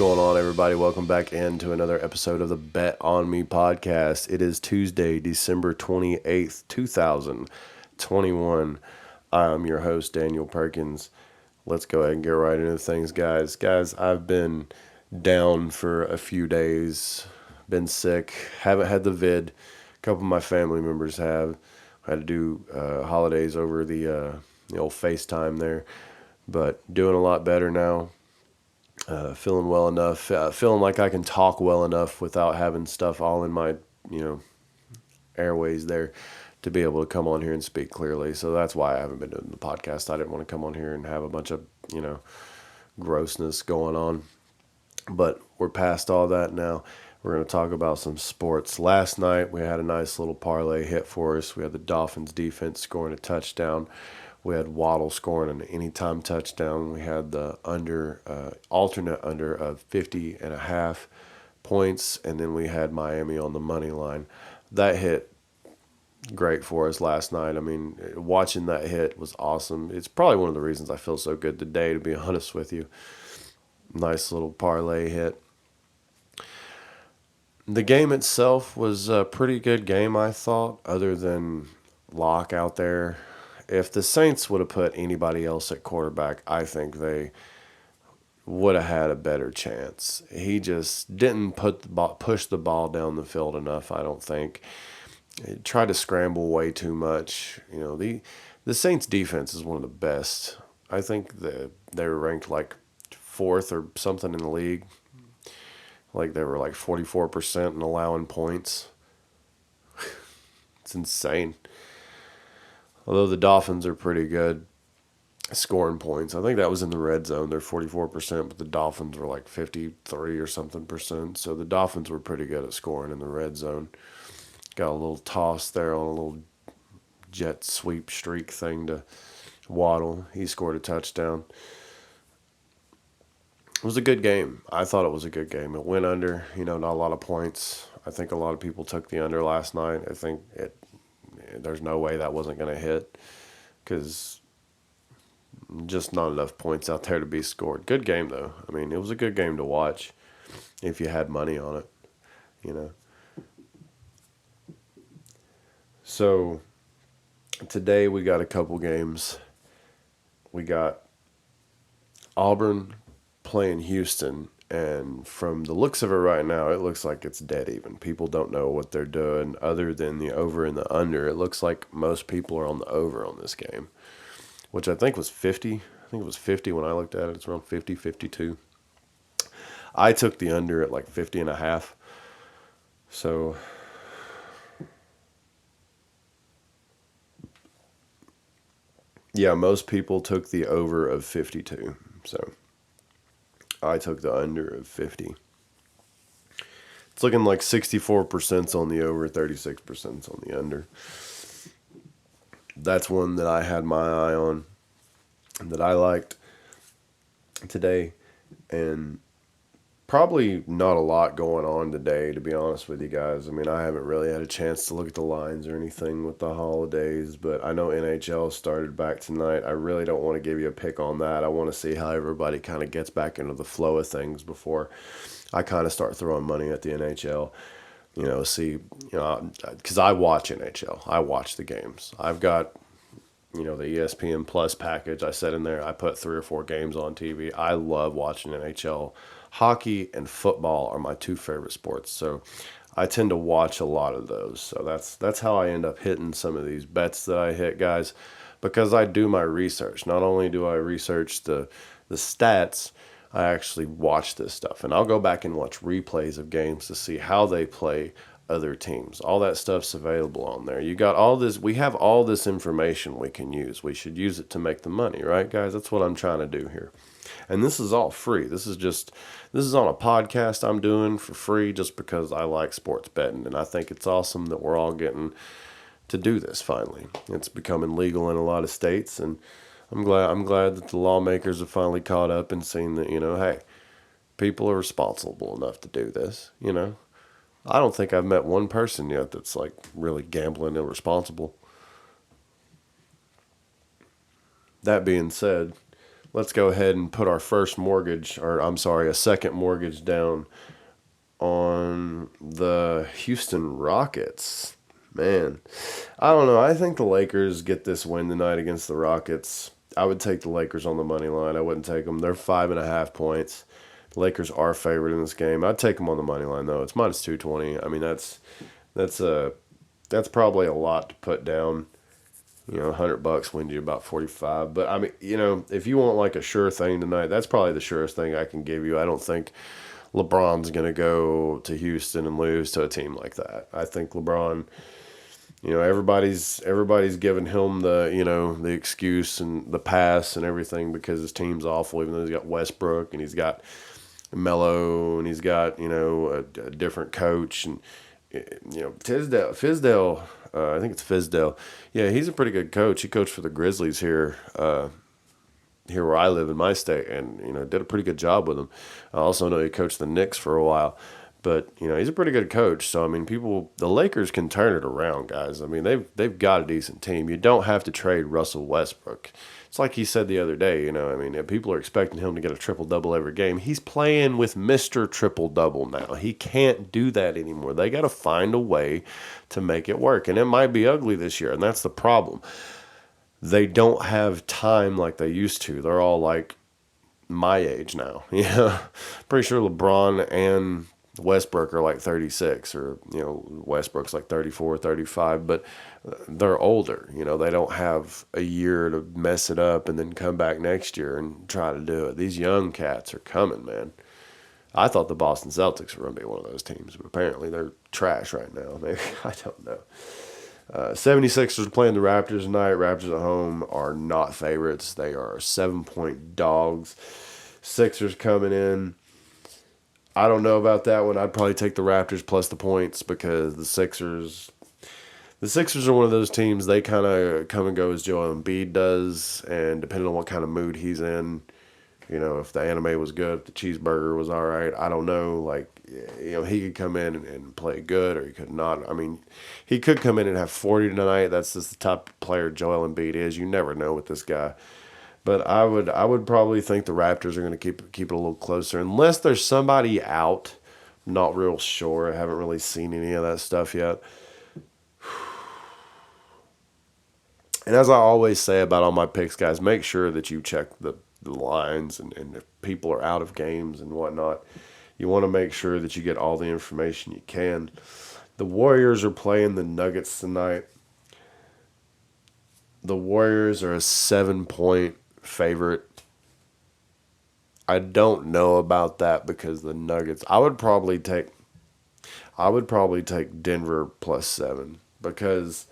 going on, everybody? Welcome back into another episode of the Bet On Me podcast. It is Tuesday, December 28th, 2021. I'm your host, Daniel Perkins. Let's go ahead and get right into things, guys. Guys, I've been down for a few days, been sick, haven't had the vid. A couple of my family members have. Had to do holidays over the old FaceTime there, but doing a lot better now. Feeling well enough, feeling like I can talk well enough without having stuff all in my, you know, airways there to be able to come on here and speak clearly. So that's why I haven't been doing the podcast. I didn't want to come on here and have a bunch of, grossness going on. But we're past all that now. We're going to talk about some sports. Last night, we had a nice little parlay hit for us. We had the Dolphins defense scoring a touchdown. We had Waddle scoring an anytime touchdown. We had the alternate under of 50.5 points. And then we had Miami on the money line. That hit great for us last night. I mean, watching that hit was awesome. It's probably one of the reasons I feel so good today, to be honest with you. Nice little parlay hit. The game itself was a pretty good game, I thought, other than Locke out there. If the Saints would have put anybody else at quarterback, I think they would have had a better chance. He just didn't push the ball down the field enough, I don't think. He tried to scramble way too much. The Saints defense is one of the best. I think they're ranked like fourth or something in the league. Like they were like 44% in allowing points. It's insane. Although the Dolphins are pretty good scoring points. I think that was in the red zone. They're 44%, but the Dolphins were like 53 or something percent. So the Dolphins were pretty good at scoring in the red zone. Got a little toss there on a little jet sweep streak thing to Waddle. He scored a touchdown. It was a good game. I thought it was a good game. It went under, not a lot of points. I think a lot of people took the under last night. I think there's no way that wasn't going to hit because just not enough points out there to be scored. Good game, though. I mean, it was a good game to watch if you had money on it, So today we got a couple games. We got Auburn playing Houston, and from the looks of it right now, it looks like it's dead even. People don't know what they're doing other than the over and the under. It looks like most people are on the over on this game, which I think was 50. I think it was 50 when I looked at it. It's around 50, 52. I took the under at like 50.5. So yeah, most people took the over of 52. So I took the under of 50. It's looking like 64% on the over, 36% on the under. That's one that I had my eye on, that I liked today. And probably not a lot going on today, to be honest with you guys. I mean, I haven't really had a chance to look at the lines or anything with the holidays, but I know NHL started back tonight. I really don't want to give you a pick on that. I want to see how everybody kind of gets back into the flow of things before I kind of start throwing money at the NHL. Because I watch NHL. I watch the games. I've got, the ESPN Plus package. I set in there. I put 3 or 4 games on TV. I love watching NHL. Hockey and football are my 2 favorite sports, so I tend to watch a lot of those. So that's how I end up hitting some of these bets that I hit, guys, because I do my research. Not only do I research the stats, I actually watch this stuff, and I'll go back and watch replays of games to see how they play other teams. All that stuff's available on there. You got all this. We have all this information we can use. We should use it to make the money, right, guys? That's what I'm trying to do here. And this is all free. This is on a podcast I'm doing for free just because I like sports betting, and I think it's awesome that we're all getting to do this finally. It's becoming legal in a lot of states, and I'm glad that the lawmakers have finally caught up and seen that, hey, people are responsible enough to do this, I don't think I've met one person yet that's like really gambling irresponsible. That being said, let's go ahead and put our first mortgage, or I'm sorry, a second mortgage down on the Houston Rockets. Man, I don't know. I think the Lakers get this win tonight against the Rockets. I would take the Lakers on the money line. I wouldn't take them. They're 5.5 points. The Lakers are favored in this game. I'd take them on the money line though. It's minus 220. I mean that's a that's probably a lot to put down. $100 wins you about 45. But I mean, if you want like a sure thing tonight, that's probably the surest thing I can give you. I don't think LeBron's gonna go to Houston and lose to a team like that. I think LeBron, everybody's giving him the excuse and the pass and everything because his team's awful. Even though he's got Westbrook and he's got Melo and he's got a different coach and Fizdale. I think it's Fizdale. Yeah, he's a pretty good coach. He coached for the Grizzlies here where I live in my state, and did a pretty good job with them. I also know he coached the Knicks for a while, but he's a pretty good coach. So I mean, the Lakers can turn it around, guys. I mean, they've got a decent team. You don't have to trade Russell Westbrook. It's like he said the other day. I mean, if people are expecting him to get a triple double every game, he's playing with Mister Triple Double now. He can't do that anymore. They got to find a way to make it work, and it might be ugly this year, and that's the problem. They don't have time like they used to. They're all like my age now. Pretty sure LeBron and Westbrook are like 36, or Westbrook's like 34, 35, but they're older. They don't have a year to mess it up and then come back next year and try to do it. These young cats are coming, man. I thought the Boston Celtics were going to be one of those teams, but apparently they're trash right now. Maybe, I don't know. 76ers are playing the Raptors tonight. Raptors at home are not favorites. They are 7-point dogs. Sixers coming in. I don't know about that one. I'd probably take the Raptors plus the points because the Sixers are one of those teams, they kind of come and go as Joel Embiid does, and depending on what kind of mood he's in, if the anime was good, if the cheeseburger was all right, I don't know. Like, he could come in and play good, or he could not. I mean, he could come in and have 40 tonight. That's just the top player Joel Embiid is. You never know with this guy. But I would probably think the Raptors are going to keep it a little closer, unless there's somebody out. Not real sure. I haven't really seen any of that stuff yet. And as I always say about all my picks, guys, make sure that you check the lines and if people are out of games and whatnot. You want to make sure that you get all the information you can. The Warriors are playing the Nuggets tonight. The Warriors are a 7-point favorite. I don't know about that because the Nuggets. I would probably take Denver plus 7 because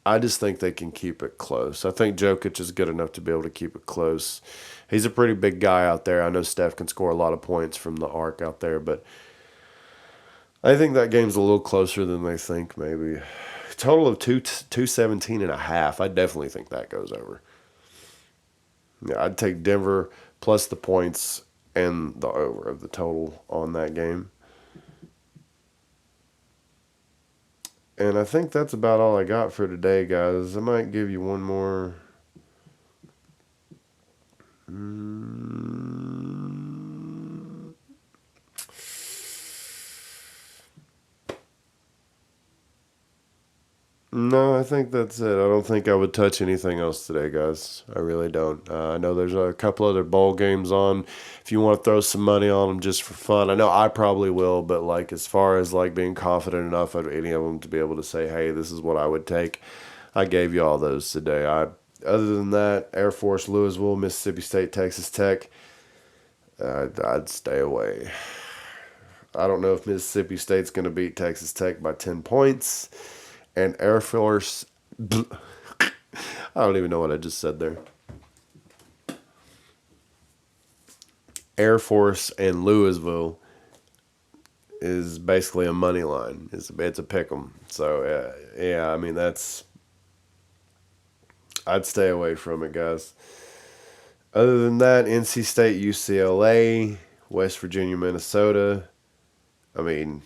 I just think they can keep it close. I think Jokic is good enough to be able to keep it close. He's a pretty big guy out there. I know Steph can score a lot of points from the arc out there, but I think that game's a little closer than they think, maybe. Total of 217.5. I definitely think that goes over. Yeah, I'd take Denver plus the points and the over of the total on that game. And I think that's about all I got for today, guys. I might give you one more. No, I think that's it. I don't think I would touch anything else today, guys. I really don't. I know there's a couple other bowl games on. If you want to throw some money on them just for fun, I know I probably will. But like as far as like being confident enough of any of them to be able to say, hey, this is what I would take, I gave you all those today. Other than that, Air Force, Louisville, Mississippi State, Texas Tech, I'd stay away. I don't know if Mississippi State's going to beat Texas Tech by 10 points. And Air Force, I don't even know what I just said there. Air Force and Louisville is basically a money line. It's a pick 'em. So yeah, I mean I'd stay away from it, guys. Other than that, NC State, UCLA, West Virginia, Minnesota. I mean,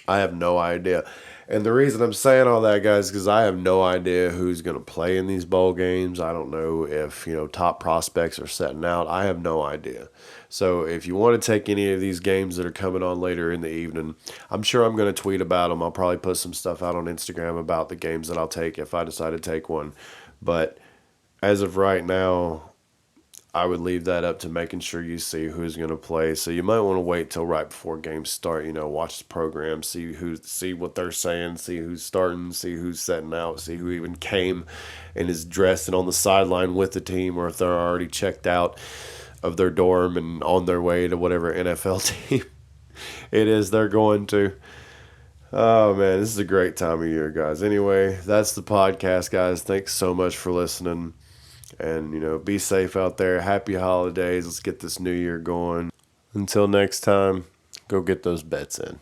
I have no idea. And the reason I'm saying all that, guys, is because I have no idea who's going to play in these bowl games. I don't know if, top prospects are setting out. I have no idea. So if you want to take any of these games that are coming on later in the evening, I'm sure I'm going to tweet about them. I'll probably put some stuff out on Instagram about the games that I'll take if I decide to take one. But as of right now, I would leave that up to making sure you see who's going to play. So you might want to wait till right before games start. Watch the program, see what they're saying, see who's starting, see who's setting out, see who even came and is dressed and on the sideline with the team, or if they're already checked out of their dorm and on their way to whatever NFL team it is they're going to. Oh man, this is a great time of year, guys. Anyway, that's the podcast, guys. Thanks so much for listening. And, be safe out there. Happy holidays. Let's get this new year going. Until next time, go get those bets in.